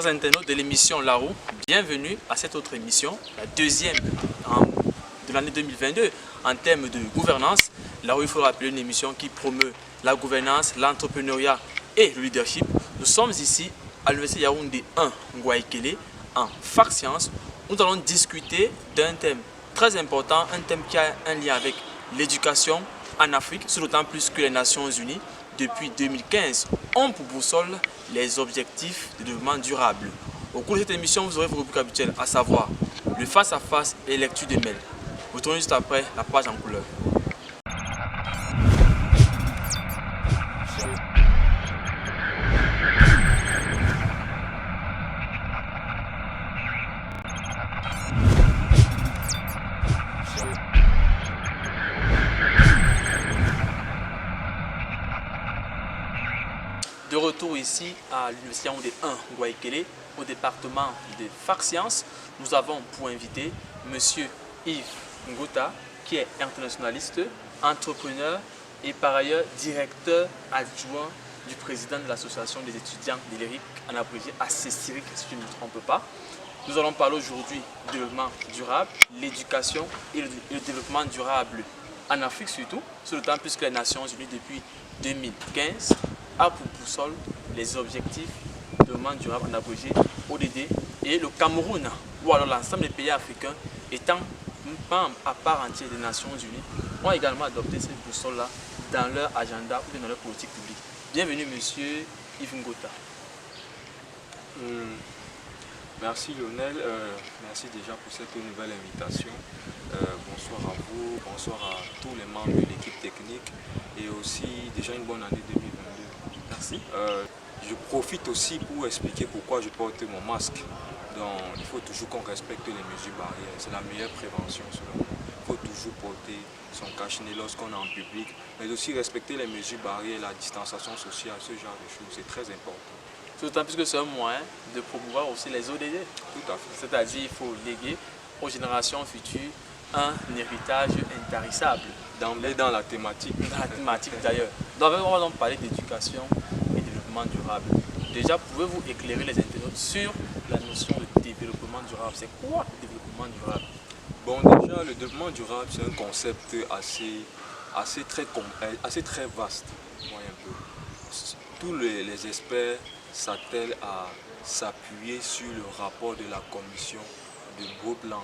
Chers internautes de l'émission La Roue, bienvenue à cette autre émission, la deuxième de l'année 2022 en termes de gouvernance. La Roue, il faut rappeler, une émission qui promeut la gouvernance, l'entrepreneuriat et le leadership. Nous sommes ici à l'Université Yaoundé 1 Ngouaïkele en Fac Sciences. Nous allons discuter d'un thème très important, un thème qui a un lien avec l'éducation en Afrique, d'autant plus que les Nations Unies, depuis 2015, ont pour boussole les objectifs de développement durable. Au cours de cette émission, vous aurez vos rubriques habituelles, à savoir le face-à-face et lecture des mails. Vous tournez juste après la page en couleur. De retour ici à l'Université Yaoundé 1 Ngouaïkele, au département des Fac Sciences, nous avons pour invité M. Yves Ngota, qui est internationaliste, entrepreneur et par ailleurs directeur adjoint du président de l'association des étudiants de l'ERIC, en abrégé ACESIRIC, si je ne me trompe pas. Nous allons parler aujourd'hui du développement durable, l'éducation et le développement durable en Afrique surtout, d'autant plus que les Nations Unies depuis 2015 a pour boussole les objectifs de développement durable en abrégé ODD, et le Cameroun ou alors l'ensemble des pays africains étant membre à part entière des Nations Unies ont également adopté cette boussole-là dans leur agenda ou dans leur politique publique. Bienvenue Monsieur Yves Ngota. Merci Lionel, merci déjà pour cette nouvelle invitation. Bonsoir à vous, bonsoir à tous les membres de l'équipe technique et aussi déjà une bonne année 2022. Merci. Je profite aussi pour expliquer pourquoi je porte mon masque. Donc, il faut toujours qu'on respecte les mesures barrières, c'est la meilleure prévention selon moi. Il faut toujours porter son cache-nez lorsqu'on est en public, mais aussi respecter les mesures barrières, la distanciation sociale, ce genre de choses, c'est très important. D'autant plus que c'est un moyen de promouvoir aussi les ODD. Tout à fait. C'est-à-dire qu'il faut léguer aux générations futures un héritage intarissable. D'emblée dans la thématique. Dans la thématique d'ailleurs. Donc on va donc parler d'éducation et développement durable. Déjà, pouvez-vous éclairer les internautes sur la notion de développement durable? C'est quoi le développement durable? Bon, déjà, le développement durable, c'est un concept assez très vaste. Tous les experts s'attellent à s'appuyer sur le rapport de la commission de Brundtland,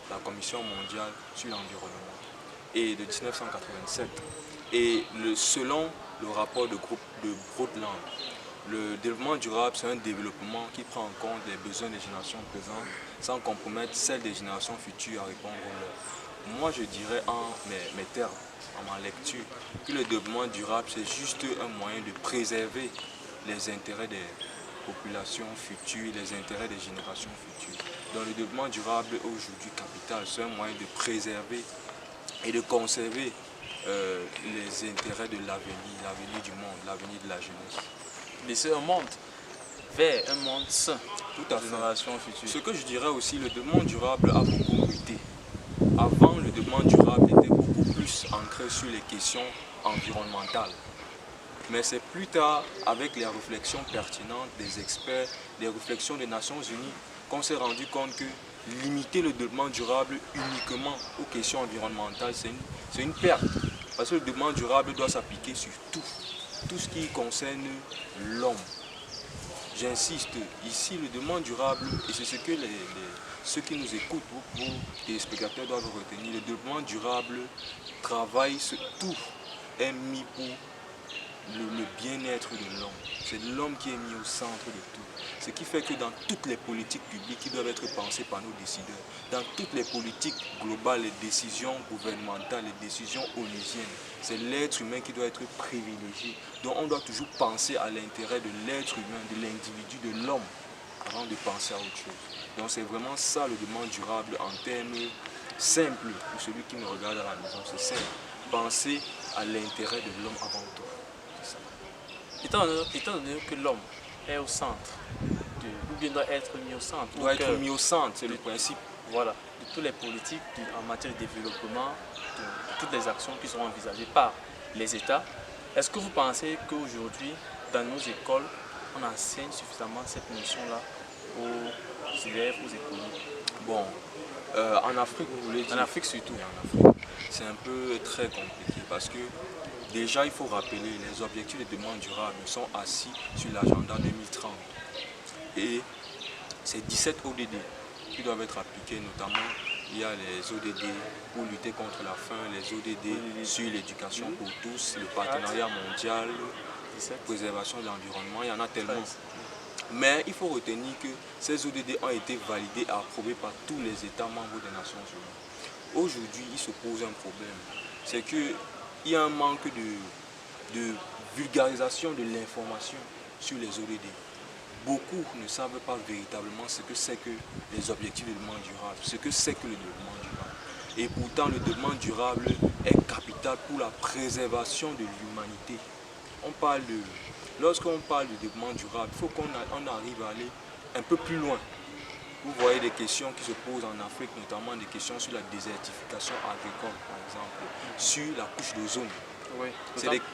la commission mondiale sur l'environnement, et de 1987. Et selon le rapport de Brundtland, le développement durable, c'est un développement qui prend en compte les besoins des générations présentes sans compromettre celles des générations futures à répondre aux leurs. Moi, je dirais en mes termes, en ma lecture, que le développement durable, c'est juste un moyen de préserver les intérêts des populations futures, les intérêts des générations futures. Donc le développement durable aujourd'hui capital, c'est un moyen de préserver et de conserver les intérêts de l'avenir du monde, l'avenir de la jeunesse. Laisser un monde vers un monde sain tout à fait. Génération future. Ce que je dirais aussi, le développement durable a beaucoup muté. Avant, le développement durable était beaucoup plus ancré sur les questions environnementales. Mais c'est plus tard, avec les réflexions pertinentes des experts, les réflexions des Nations Unies, qu'on s'est rendu compte que limiter le développement durable uniquement aux questions environnementales, c'est une perte. Parce que le développement durable doit s'appliquer sur tout ce qui concerne l'homme. J'insiste, ici le développement durable, et c'est ce que ceux qui nous écoutent, vous téléspectateurs doivent retenir, le développement durable travaille sur tout, est mis pour le bien-être de l'homme. C'est l'homme qui est mis au centre de tout. Ce qui fait que dans toutes les politiques publiques qui doivent être pensées par nos décideurs, dans toutes les politiques globales, les décisions gouvernementales, les décisions onusiennes, c'est l'être humain qui doit être privilégié. Donc on doit toujours penser à l'intérêt de l'être humain, de l'individu, de l'homme, avant de penser à autre chose. Donc c'est vraiment ça le développement durable en termes simples, pour celui qui me regarde à la maison, c'est simple. Penser à l'intérêt de l'homme avant tout. Étant donné que l'homme est au centre, ou bien doit être mis au centre. Doit être mis au centre, c'est le principe. Voilà, de toutes les politiques en matière de développement, de toutes les actions qui seront envisagées par les États. Est-ce que vous pensez qu'aujourd'hui, dans nos écoles, on enseigne suffisamment cette notion-là aux élèves, aux écoliers? Bon, en Afrique, vous voulez dire? En Afrique surtout. Oui, en Afrique, c'est un peu très compliqué parce que déjà, il faut rappeler, les objectifs de développement durable sont assis sur l'agenda 2030. Et c'est 17 ODD qui doivent être appliqués, notamment il y a les ODD pour lutter contre la faim, les ODD sur l'éducation pour tous, le partenariat mondial, 17. préservation de l'environnement, il y en a tellement. Mais il faut retenir que ces ODD ont été validés et approuvés par tous les États membres des Nations Unies. Aujourd'hui, il se pose un problème. C'est qu'il y a un manque de vulgarisation de l'information sur les ODD. Beaucoup ne savent pas véritablement ce que c'est que les objectifs de développement durable, ce que c'est que le développement durable. Et pourtant, le développement durable est capital pour la préservation de l'humanité. Lorsqu'on parle de développement durable, il faut qu'on arrive à aller un peu plus loin. Vous voyez des questions qui se posent en Afrique, notamment des questions sur la désertification agricole, par exemple, sur la couche d'ozone. Oui.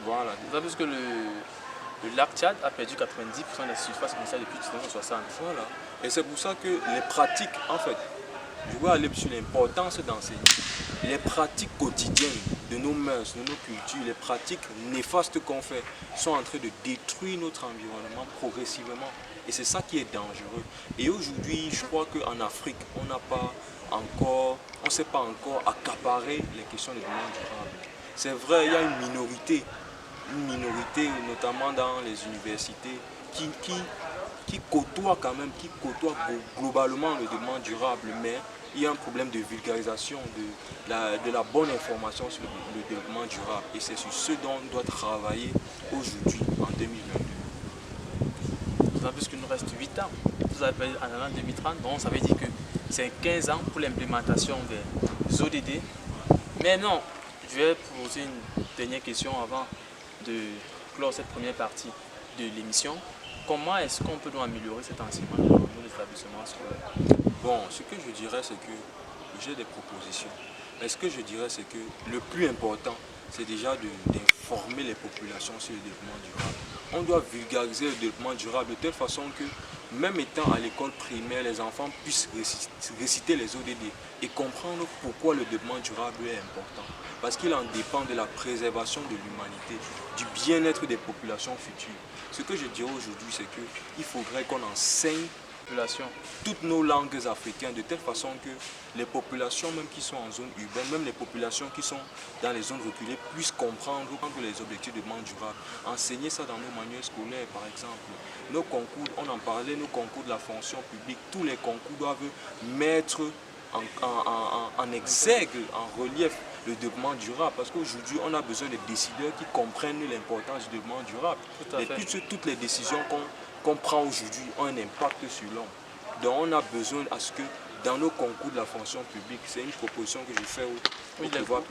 Voilà. Parce que le lac Tchad a perdu 90% de la surface initiale depuis 1960. Voilà. Et c'est pour ça que les pratiques, en fait, je veux aller sur l'importance d'enseigner. Les pratiques quotidiennes de nos mœurs, de nos cultures, les pratiques néfastes qu'on fait sont en train de détruire notre environnement progressivement. Et c'est ça qui est dangereux. Et aujourd'hui, je crois qu'en Afrique, on ne sait pas encore accaparer les questions de développement durable. C'est vrai, il y a une minorité, notamment dans les universités, qui côtoie globalement le développement durable, mais il y a un problème de vulgarisation, de la bonne information sur le développement durable. Et c'est sur ce dont on doit travailler aujourd'hui, en 2022. D'autant plus qu'il nous reste 8 ans. Vous avez parlé en allant 2030, donc ça veut dire que c'est 15 ans pour l'implémentation des ODD. Mais non, je vais poser une dernière question avant de clore cette première partie de l'émission. Comment est-ce qu'on peut donc améliorer cet enseignement dans nos établissements scolaires? Bon, ce que je dirais, c'est que j'ai des propositions. Mais ce que je dirais, c'est que le plus important, c'est déjà d'informer les populations sur le développement durable. On doit vulgariser le développement durable de telle façon que, même étant à l'école primaire, les enfants puissent réciter les ODD et comprendre pourquoi le développement durable est important. Parce qu'il en dépend de la préservation de l'humanité, du bien-être des populations futures. Ce que je dirais aujourd'hui, c'est qu'il faudrait qu'on enseigne toutes nos langues africaines de telle façon que les populations même qui sont en zone urbaine, même les populations qui sont dans les zones reculées puissent comprendre les objectifs de développement durable. Enseigner ça dans nos manuels scolaires par exemple. Nos concours, on en parlait, nos concours de la fonction publique, tous les concours doivent mettre en exergue, en relief le développement durable, parce qu'aujourd'hui on a besoin de décideurs qui comprennent l'importance du développement durable. Et toutes les décisions qu'on prend aujourd'hui ont un impact sur l'homme. Donc on a besoin à ce que dans nos concours de la fonction publique, c'est une proposition que je fais aux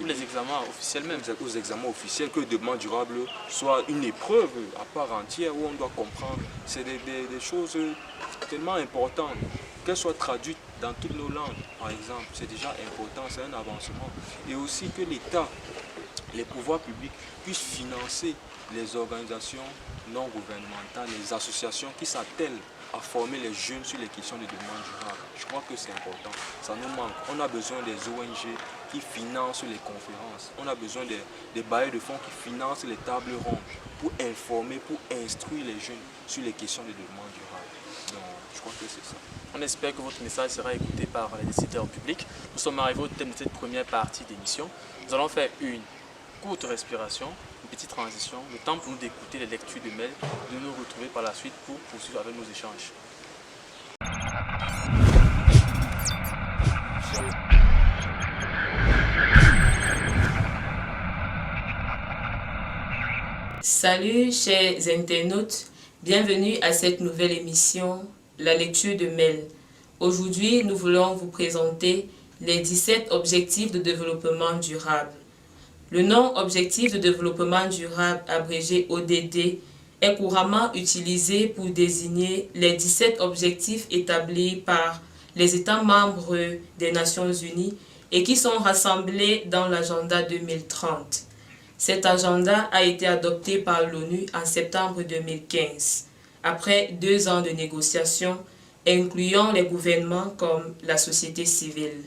les examens officiels même. Aux examens officiels, que le développement durable soit une épreuve à part entière où on doit comprendre. C'est des choses tellement importantes, qu'elles soient traduites dans toutes nos langues, par exemple. C'est déjà important, c'est un avancement. Et aussi que l'État, les pouvoirs publics puissent financer les organisations non gouvernementales, les associations qui s'attellent à former les jeunes sur les questions de développement durable. Je crois que c'est important, ça nous manque. On a besoin des ONG qui financent les conférences. On a besoin des bailleurs de fonds qui financent les tables rondes pour informer, pour instruire les jeunes sur les questions de développement durable. Donc, je crois que c'est ça. On espère que votre message sera écouté par les décideurs publics. Nous sommes arrivés au thème de cette première partie d'émission. Nous allons faire une courte respiration, une petite transition, le temps pour nous d'écouter les lectures de mails, de nous retrouver par la suite pour poursuivre avec nos échanges. Salut chers internautes, bienvenue à cette nouvelle émission, la lecture de mails. Aujourd'hui, nous voulons vous présenter les 17 objectifs de développement durable. Le nom Objectif de développement durable, abrégé ODD, est couramment utilisé pour désigner les 17 objectifs établis par les États membres des Nations Unies et qui sont rassemblés dans l'agenda 2030. Cet agenda a été adopté par l'ONU en septembre 2015. Après 2 ans de négociations, incluant les gouvernements comme la société civile.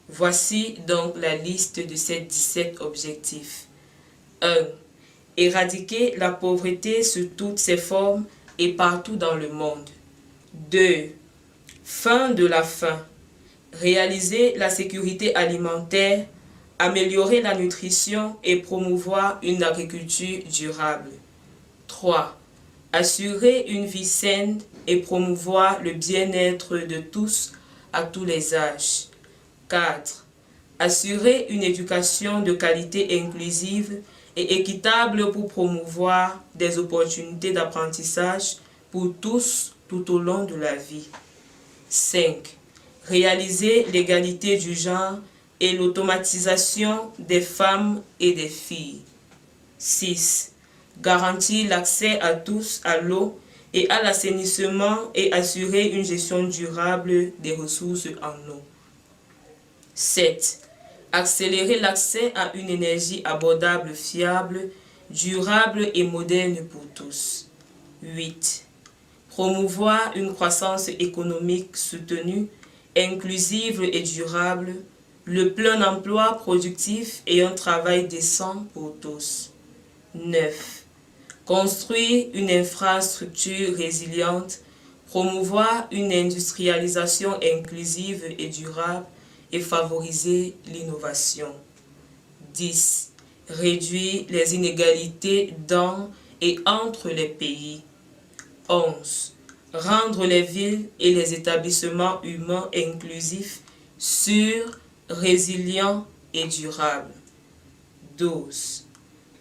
Voici donc la liste de ces 17 objectifs. 1. Éradiquer la pauvreté sous toutes ses formes et partout dans le monde. 2. Fin de la faim. Réaliser la sécurité alimentaire, améliorer la nutrition et promouvoir une agriculture durable. 3. Assurer une vie saine et promouvoir le bien-être de tous à tous les âges. 4. Assurer une éducation de qualité inclusive et équitable pour promouvoir des opportunités d'apprentissage pour tous tout au long de la vie. 5. Réaliser l'égalité du genre et l'automatisation des femmes et des filles. 6. Garantir l'accès à tous à l'eau et à l'assainissement et assurer une gestion durable des ressources en eau. 7. Accélérer l'accès à une énergie abordable, fiable, durable et moderne pour tous. 8. Promouvoir une croissance économique soutenue, inclusive et durable, le plein emploi productif et un travail décent pour tous. 9. Construire une infrastructure résiliente, promouvoir une industrialisation inclusive et durable et favoriser l'innovation. 10. Réduire les inégalités dans et entre les pays. 11. Rendre les villes et les établissements humains inclusifs, sûrs, résilients et durables. 12.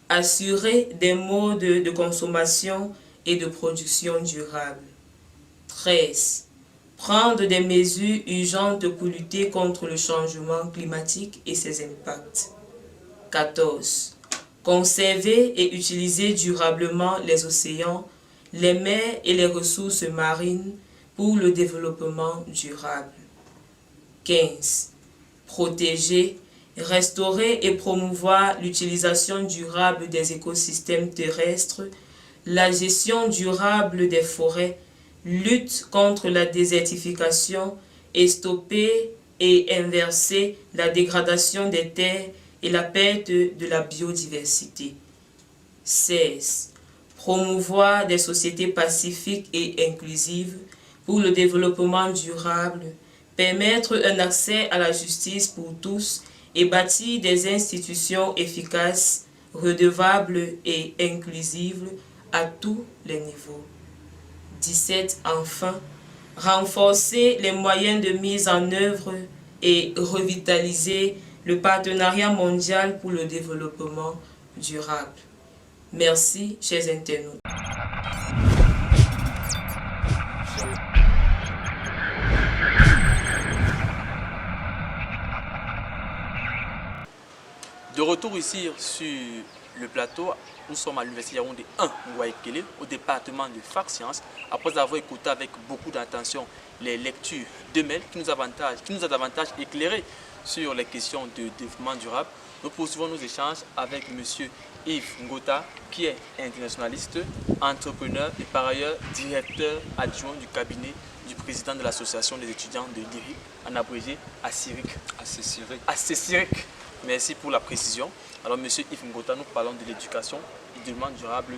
Assurer des modes de consommation et de production durables. 13. Prendre des mesures urgentes pour lutter contre le changement climatique et ses impacts. 14. Conserver et utiliser durablement les océans, les mers et les ressources marines pour le développement durable. 15. Protéger, restaurer et promouvoir l'utilisation durable des écosystèmes terrestres, la gestion durable des forêts, lutte contre la désertification et stopper et inverser la dégradation des terres et la perte de la biodiversité. 16. Promouvoir des sociétés pacifiques et inclusives pour le développement durable, permettre un accès à la justice pour tous et bâtir des institutions efficaces, redevables et inclusives à tous les niveaux. 17. Enfin, renforcer les moyens de mise en œuvre et revitaliser le partenariat mondial pour le développement durable. Merci, chers internautes. De retour ici sur le plateau, nous sommes à l'Université Yaoundé 1 Ngouaïkele, au département de Fac Sciences, après avoir écouté avec beaucoup d'attention les lectures de Mel qui nous a davantage éclairé sur les questions de développement durable. Nous poursuivons nos échanges avec M. Yves Ngota, qui est internationaliste, entrepreneur et par ailleurs directeur adjoint du cabinet du président de l'association des étudiants de l'IRI, en abrégé ACCIRIC. ACCIRIC. Merci pour la précision. Alors, M. Yves Ngota, nous parlons de l'éducation et du développement durable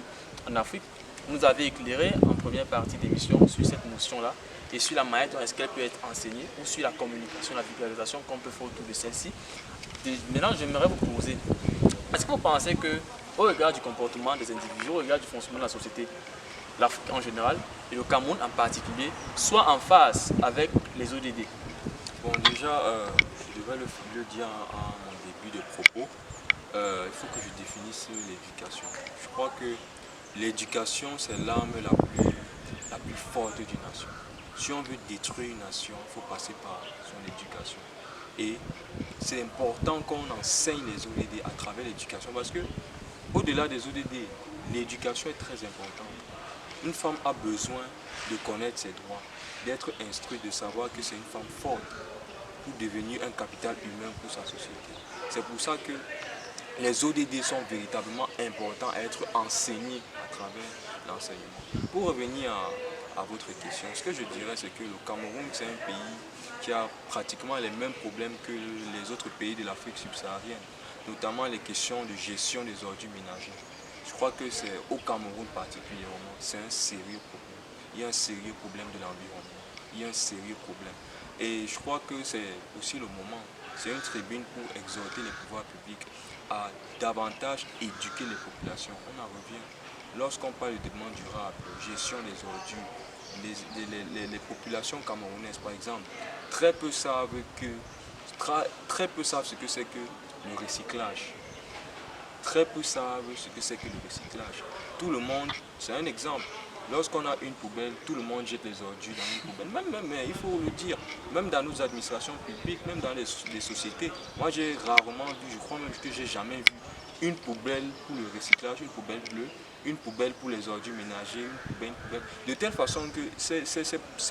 en Afrique. Vous nous avez éclairé en première partie d'émission sur cette notion-là et sur la manière dont est-ce qu'elle peut être enseignée ou sur la communication, la vulgarisation qu'on peut faire autour de celle-ci. Maintenant, j'aimerais vous poser, est-ce que vous pensez que, au regard du comportement des individus, au regard du fonctionnement de la société, l'Afrique en général et le Cameroun en particulier, soit en phase avec les ODD? Bon, déjà, je devrais le dire en mon début de propos. Il faut que je définisse l'éducation. Je crois que l'éducation, c'est l'arme la plus forte d'une nation. Si on veut détruire une nation, il faut passer par son éducation. Et c'est important qu'on enseigne les ODD à travers l'éducation parce que, au-delà des ODD, l'éducation est très importante. Une femme a besoin de connaître ses droits, d'être instruite, de savoir que c'est une femme forte pour devenir un capital humain pour sa société. C'est pour ça que les ODD sont véritablement importants à être enseignés à travers l'enseignement. Pour revenir à votre question, ce que je dirais, c'est que le Cameroun, c'est un pays qui a pratiquement les mêmes problèmes que les autres pays de l'Afrique subsaharienne, notamment les questions de gestion des ordures ménagères. Je crois que c'est au Cameroun particulièrement, c'est un sérieux problème. Il y a un sérieux problème de l'environnement. Il y a un sérieux problème. Et je crois que c'est aussi le moment, c'est une tribune pour exhorter les pouvoirs publics à davantage éduquer les populations. On en revient. Lorsqu'on parle de développement durable, gestion des ordures, les populations camerounaises, par exemple, très peu savent ce que c'est que le recyclage. Très peu savent ce que c'est que le recyclage. Tout le monde, c'est un exemple. Lorsqu'on a une poubelle, tout le monde jette les ordures dans une poubelle. Même, il faut le dire, même dans nos administrations publiques, même dans les sociétés. Moi, j'ai rarement vu, je crois même que j'ai jamais vu une poubelle pour le recyclage, une poubelle bleue, une poubelle pour les ordures ménagères, une poubelle. De telle façon que ces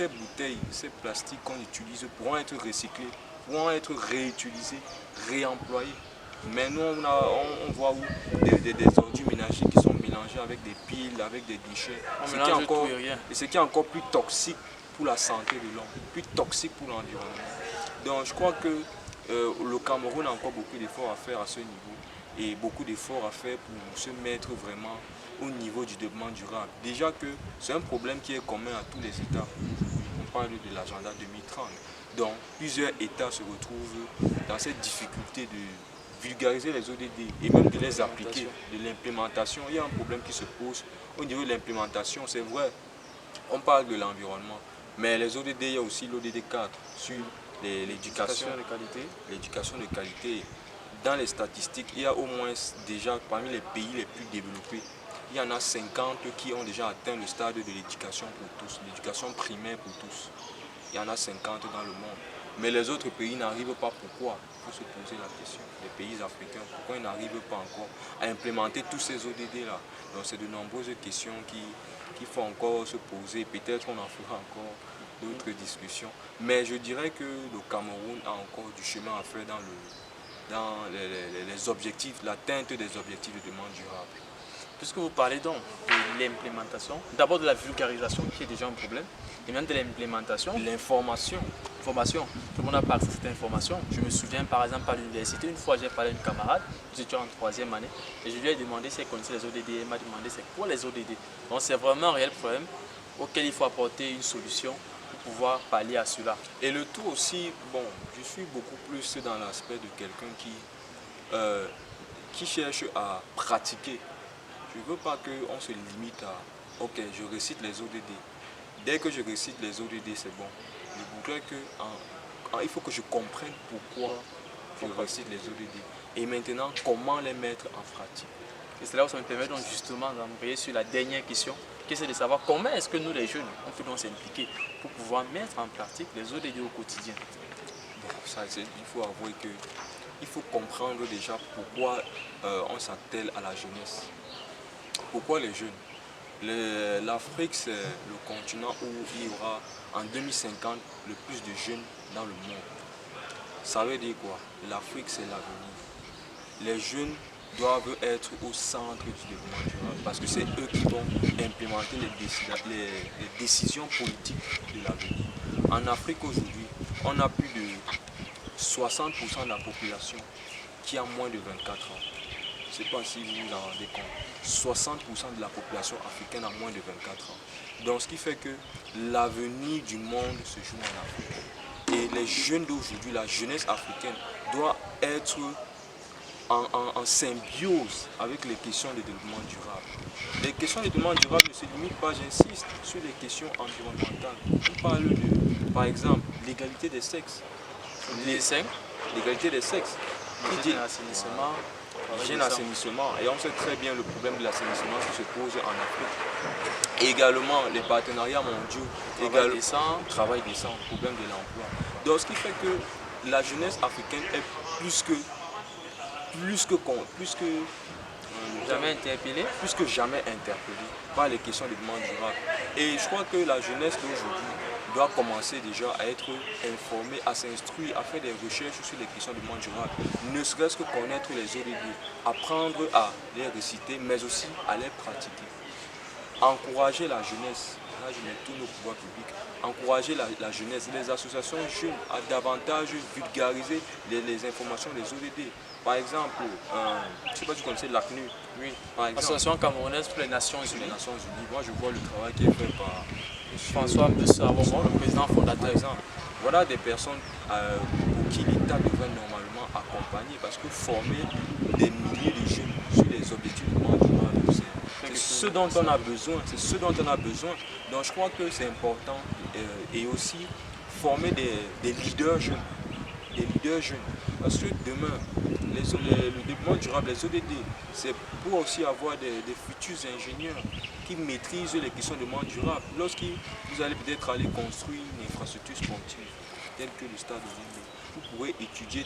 bouteilles, ces plastiques qu'on utilise pourront être recyclés, pourront être réutilisés, réemployés. Mais nous, on voit où des ordures ménagères qui sont mélangées avec des piles, avec des déchets. Ce qui est encore plus toxique pour la santé de l'homme, plus toxique pour l'environnement. Donc je crois que le Cameroun a encore beaucoup d'efforts à faire à ce niveau et beaucoup d'efforts à faire pour se mettre vraiment au niveau du développement durable. Déjà que c'est un problème qui est commun à tous les États. On parle de l'agenda 2030. Donc plusieurs États se retrouvent dans cette difficulté de vulgariser les ODD et même de les appliquer, de l'implémentation. Il y a un problème qui se pose au niveau de l'implémentation, c'est vrai, on parle de l'environnement, mais les ODD, il y a aussi l'ODD 4 sur l'éducation de qualité. Dans les statistiques, il y a au moins déjà parmi les pays les plus développés, il y en a 50 qui ont déjà atteint le stade de l'éducation pour tous, l'éducation primaire pour tous. Il y en a 50 dans le monde. Mais les autres pays n'arrivent pas. Pourquoi? Il faut se poser la question. Les pays africains, pourquoi ils n'arrivent pas encore à implémenter tous ces ODD-là? Donc c'est de nombreuses questions qu'il faut encore se poser. Peut-être qu'on en fera encore d'autres discussions. Mais je dirais que le Cameroun a encore du chemin à faire dans les objectifs, l'atteinte des objectifs de développement durable. Puisque vous parlez donc de l'implémentation, d'abord de la vulgarisation qui est déjà un problème, et même de l'implémentation, l'information. Tout le monde a parlé de cette information. Je me souviens par exemple à l'université, une fois j'ai parlé à une camarade, nous étions en 3e année, et je lui ai demandé si elle connaissait les ODD, elle m'a demandé c'est quoi les ODD. Donc c'est vraiment un réel problème auquel il faut apporter une solution pour pouvoir pallier à cela. Et le tout aussi, bon, je suis beaucoup plus dans l'aspect de quelqu'un qui cherche à pratiquer. Je ne veux pas qu'on se limite à « ok, je récite les ODD ». Dès que je récite les ODD, c'est bon. Je voudrais il faut que je comprenne pourquoi je récite les ODD. Et maintenant, comment les mettre en pratique. Et c'est là où ça me permet donc justement d'embrayer sur la dernière question, qui est de savoir comment est-ce que nous les jeunes, on peut donc s'impliquer pour pouvoir mettre en pratique les ODD au quotidien. Bon, ça, il faut avouer qu'il faut comprendre déjà pourquoi on s'attelle à la jeunesse. Pourquoi les jeunes? L'Afrique, c'est le continent où il y aura en 2050 le plus de jeunes dans le monde. Ça veut dire quoi? L'Afrique, c'est l'avenir. Les jeunes doivent être au centre du développement durable parce que c'est eux qui vont implémenter les décisions politiques de l'avenir. En Afrique aujourd'hui, on a plus de 60% de la population qui a moins de 24 ans. Je ne sais pas si vous vous en rendez compte. 60% de la population africaine a moins de 24 ans. Donc ce qui fait que l'avenir du monde se joue en Afrique. Et les jeunes d'aujourd'hui, la jeunesse africaine doit être en symbiose avec les questions de développement durable. Les questions de développement durable ne se limitent pas, j'insiste, sur les questions environnementales. On parle de, par exemple, l'égalité des sexes. L'égalité des sexes. L'hygiène, l'assainissement. Et on sait très bien le problème de l'assainissement qui se pose en Afrique. Et également les partenariats mondiaux, travail décent, problème de l'emploi. Donc ce qui fait que la jeunesse africaine est plus que jamais interpellée par les questions de développement durable. Et je crois que la jeunesse d'aujourd'hui doit commencer déjà à être informée, à s'instruire, à faire des recherches sur les questions de développement durable. Ne serait-ce que connaître les ODD, apprendre à les réciter, mais aussi à les pratiquer. Encourager la jeunesse davantage, mais tous nos pouvoirs publics, encourager la jeunesse, les associations jeunes à davantage vulgariser les informations des ODD. Par exemple, je ne sais pas si vous connaissez l'ACNU. Oui, par exemple, Association camerounaise pour les Nations les Unies. Nations Unies. Moi, je vois le travail qui est fait par François Mboussa-Wombo, le président fondateur. par exemple. Voilà des personnes pour qui l'État devrait normalement accompagner, parce que former des milliers de jeunes sur les objectifs du développement durable, c'est ce dont on a besoin. C'est ce dont on a besoin. Donc je crois que c'est important et aussi former des leaders jeunes. Des leaders jeunes. Parce que demain, le développement durable, les ODD, c'est pour aussi avoir des futurs ingénieurs qui maîtrisent les questions de développement durable. Lorsque vous allez peut-être aller construire une infrastructure sportive, telle que le stade Olympique, vous pourrez étudier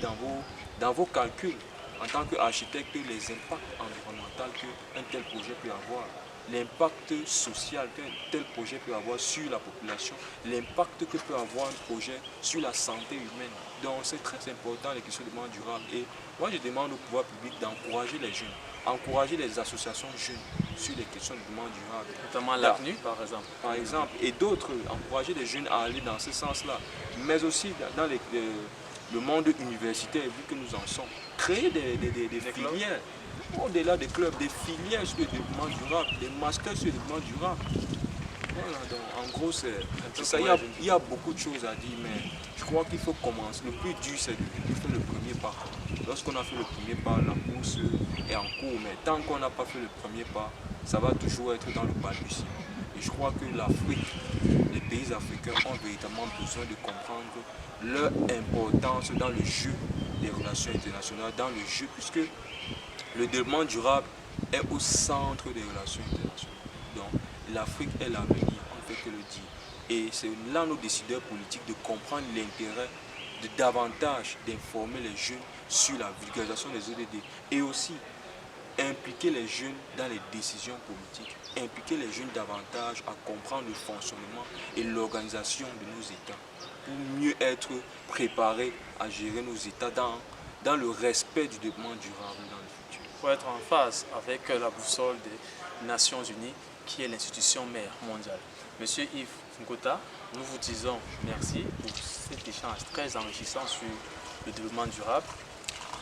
dans vos calculs en tant qu'architecte les impacts environnementaux qu'un tel projet peut avoir, l'impact social qu'un tel projet peut avoir sur la population, l'impact que peut avoir un projet sur la santé humaine. Donc c'est très important les questions de développement durable. Et moi je demande au pouvoir public d'encourager les jeunes, encourager les associations jeunes sur les questions de développement durable. Notamment l'ACNU, par exemple. Par exemple, et d'autres, encourager les jeunes à aller dans ce sens-là, mais aussi dans le monde universitaire, vu que nous en sommes, créer des filières, au-delà des clubs, des filières sur le développement durable, des masters sur le développement durable. Voilà, donc en gros, c'est ça. Il y a beaucoup de choses à dire, mais je crois qu'il faut commencer. Le plus dur, c'est de faire le premier pas. Lorsqu'on a fait le premier pas, la course est en cours, mais tant qu'on n'a pas fait le premier pas, ça va toujours être dans le balbutiement. Et je crois que l'Afrique, les pays africains ont véritablement besoin de comprendre leur importance dans le jeu des relations internationales, dans le jeu, puisque le développement durable est au centre des relations internationales. Donc l'Afrique est l'avenir, on ne fait que le dire. Et c'est là nos décideurs politiques de comprendre l'intérêt de davantage d'informer les jeunes sur la vulgarisation des ODD et aussi impliquer les jeunes dans les décisions politiques, impliquer les jeunes davantage à comprendre le fonctionnement et l'organisation de nos États pour mieux être préparés à gérer nos États dans le respect du développement durable dans le futur. Pour être en phase avec la boussole des Nations Unies, qui est l'institution mère mondiale. Monsieur Yves Ngota, nous vous disons merci pour cet échange très enrichissant sur le développement durable.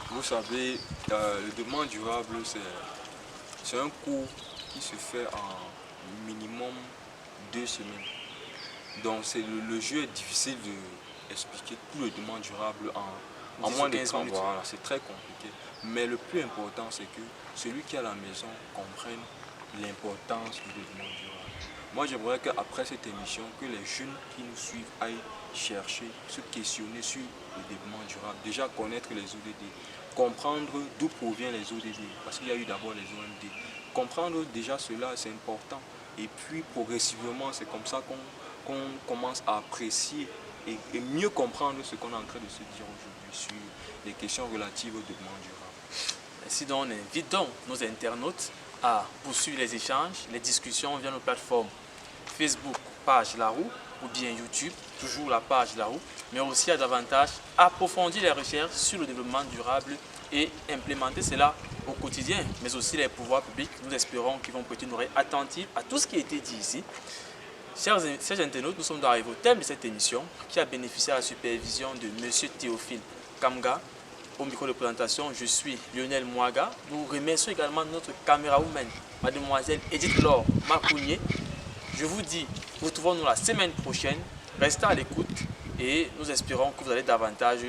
Vous savez, le développement durable, c'est un cours qui se fait en minimum 2 semaines. Donc le jeu est difficile d'expliquer tout le développement durable en moins de 15 minutes. Voilà, c'est très compliqué. Mais le plus important, c'est que celui qui est à la maison comprenne l'importance du développement durable. Moi, j'aimerais qu'après cette émission, que les jeunes qui nous suivent aillent chercher, se questionner sur le développement durable. Déjà connaître les ODD, comprendre d'où proviennent les ODD, parce qu'il y a eu d'abord les OMD. Comprendre déjà cela, c'est important. Et puis, progressivement, c'est comme ça qu'on commence à apprécier et mieux comprendre ce qu'on est en train de se dire aujourd'hui sur les questions relatives au développement durable. Ainsi donc, on invite donc nos internautes à poursuivre les échanges, les discussions via nos plateformes Facebook, page La Roue, ou bien YouTube, toujours la page La Roue, mais aussi à davantage approfondir les recherches sur le développement durable et implémenter cela au quotidien, mais aussi les pouvoirs publics. Nous espérons qu'ils vont prêter une oreille attentive à tout ce qui a été dit ici. Chers internautes, nous sommes arrivés au thème de cette émission qui a bénéficié à la supervision de M. Théophile Kamga. Au micro de présentation, je suis Lionel Mouaga. Nous remercions également notre camérawoman, mademoiselle Edith Laure Macounier. Je vous dis, retrouvons-nous la semaine prochaine. Restez à l'écoute et nous espérons que vous allez davantage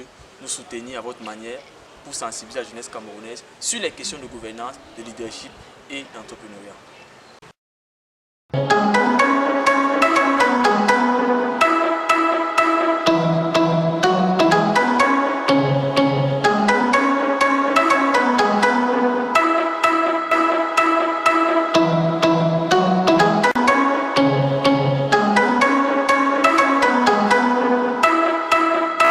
nous soutenir à votre manière pour sensibiliser la jeunesse camerounaise sur les questions de gouvernance, de leadership et d'entrepreneuriat.